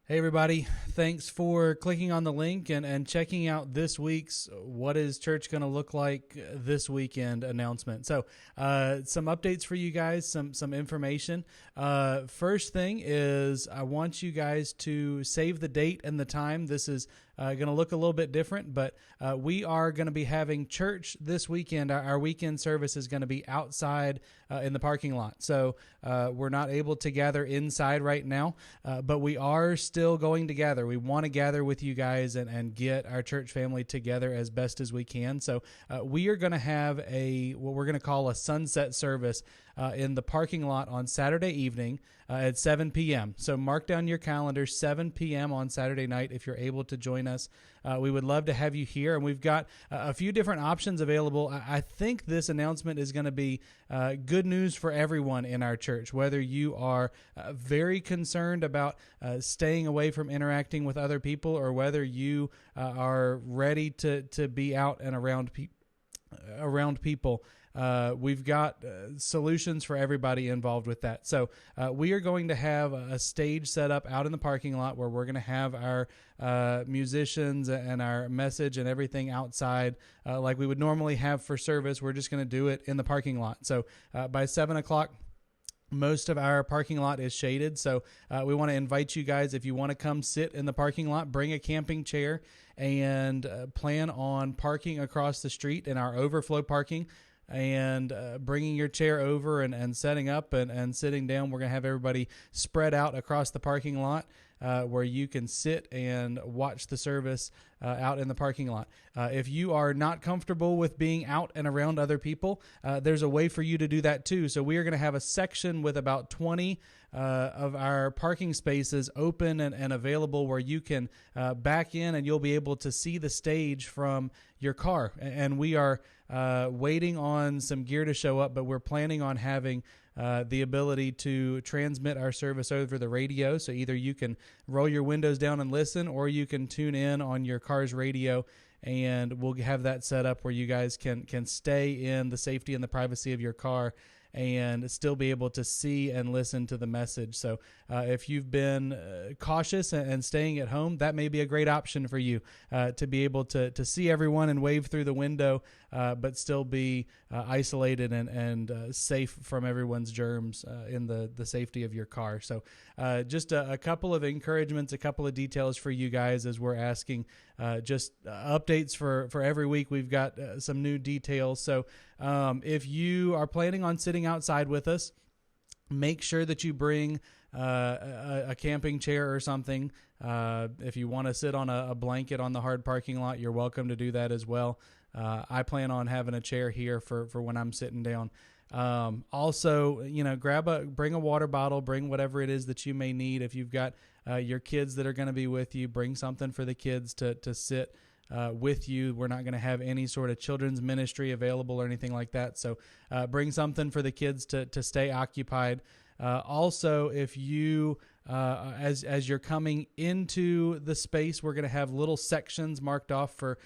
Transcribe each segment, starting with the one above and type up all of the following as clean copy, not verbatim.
Hey everybody, thanks for clicking on the link and checking out this week's What is Church Going to Look Like This Weekend announcement. So some updates for you guys, some information. First thing is I want you guys to save the date and the time. This is going to look a little bit different, but we are going to be having church this weekend. Our weekend service is going to be outside in the parking lot. So we're not able to gather inside right now, but we are still going to gather. We want to gather with you guys and get our church family together as best as we can. So we are going to have what we're going to call a sunset service in the parking lot on Saturday evening at 7 p.m. So mark down your calendar, 7 p.m. on Saturday night if you're able to join us. We would love to have you here, and we've got a few different options available. I think this announcement is going to be good news for everyone in our church, whether you are very concerned about staying away from interacting with other people or whether you are ready to be out and around people. We've got solutions for everybody involved with that. So we are going to have a stage set up out in the parking lot where we're going to have our musicians and our message and everything outside like we would normally have for service. We're just going to do it in the parking lot. So by 7 o'clock, most of our parking lot is shaded, so we want to invite you guys, if you want to come sit in the parking lot, bring a camping chair and plan on parking across the street in our overflow parking and bringing your chair over and setting up and sitting down. We're going to have everybody spread out across the parking lot where you can sit and watch the service out in the parking lot. If you are not comfortable with being out and around other people, there's a way for you to do that too. So we are going to have a section with about 20 of our parking spaces open and available where you can back in and you'll be able to see the stage from your car. And we are waiting on some gear to show up, but we're planning on having the ability to transmit our service over the radio. So either you can roll your windows down and listen, or you can tune in on your car's radio, and we'll have that set up where you guys can stay in the safety and the privacy of your car and still be able to see and listen to the message. So if you've been cautious and staying at home, that may be a great option for you to be able to see everyone and wave through the window, but still be isolated and safe from everyone's germs in the safety of your car. So just a couple of encouragements, a couple of details for you guys as we're asking just updates for every week. We've got some new details. So if you are planning on sitting outside with us, make sure that you bring a camping chair or something. If you want to sit on a blanket on the hard parking lot, you're welcome to do that as well. I plan on having a chair here for when I'm sitting down. Also, bring a water bottle, bring whatever it is that you may need. If you've got your kids that are going to be with you, bring something for the kids to sit with you. We're not going to have any sort of children's ministry available or anything like that. So bring something for the kids to stay occupied. Also, if you, as you're coming into the space, we're going to have little sections marked off for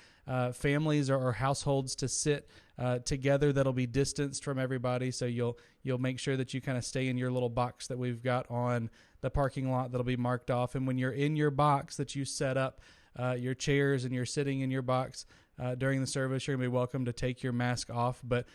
families or households to sit together that'll be distanced from everybody. So you'll make sure that you kind of stay in your little box that we've got on the parking lot that'll be marked off. And when you're in your box that you set up, your chairs and you're sitting in your box during the service, you're going to be welcome to take your mask off. But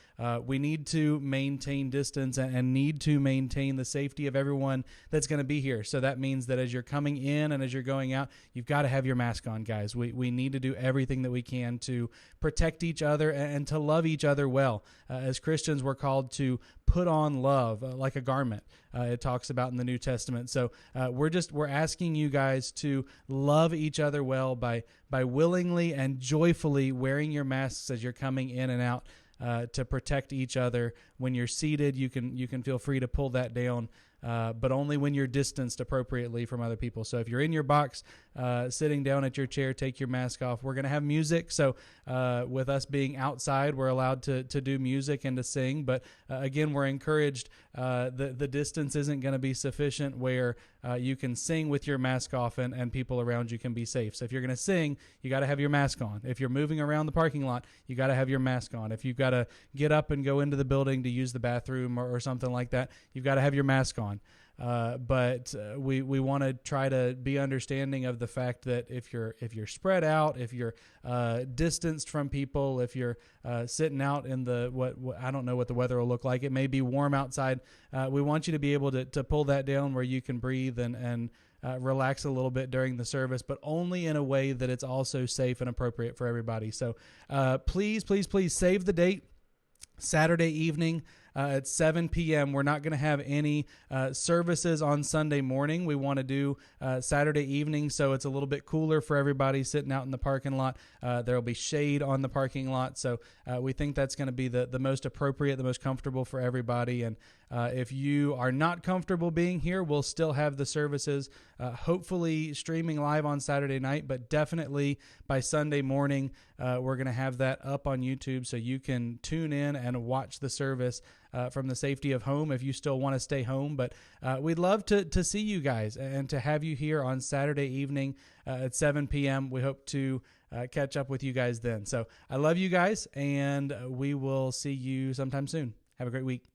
we need to maintain distance and need to maintain the safety of everyone that's going to be here. So that means that as you're coming in and as you're going out, you've got to have your mask on, guys. We need to do everything that we can to protect each other and to love each other well. As Christians, we're called to put on love like a garment. It talks about in the New Testament. So we're asking you guys to love each other well by willingly and joyfully wearing your masks as you're coming in and out to protect each other. When you're seated, you can feel free to pull that down, but only when you're distanced appropriately from other people. So if you're in your box, sitting down at your chair, take your mask off. We're going to have music. So with us being outside, we're allowed to do music and to sing. But again, we're encouraged. The distance isn't going to be sufficient where you can sing with your mask off and people around you can be safe. So if you're going to sing, you got to have your mask on. If you're moving around the parking lot, you got to have your mask on. If you've got to get up and go into the building to use the bathroom or something like that, you've got to have your mask on. but we want to try to be understanding of the fact that if you're spread out, if you're distanced from people, if you're sitting out in the what I don't know what the weather will look like. It may be warm outside. We want you to be able to pull that down where you can breathe and relax a little bit during the service, but only in a way that it's also safe and appropriate for everybody. So please save the date. Saturday evening at 7 p.m. We're not going to have any services on Sunday morning. We want to do Saturday evening, so it's a little bit cooler for everybody sitting out in the parking lot. There will be shade on the parking lot, so we think that's going to be the most appropriate, the most comfortable for everybody. And if you are not comfortable being here, we'll still have the services, hopefully streaming live on Saturday night, but definitely by Sunday morning, we're going to have that up on YouTube so you can tune in and watch the service from the safety of home if you still want to stay home. But we'd love to see you guys and to have you here on Saturday evening at 7 p.m. We hope to catch up with you guys then. So I love you guys, and we will see you sometime soon. Have a great week.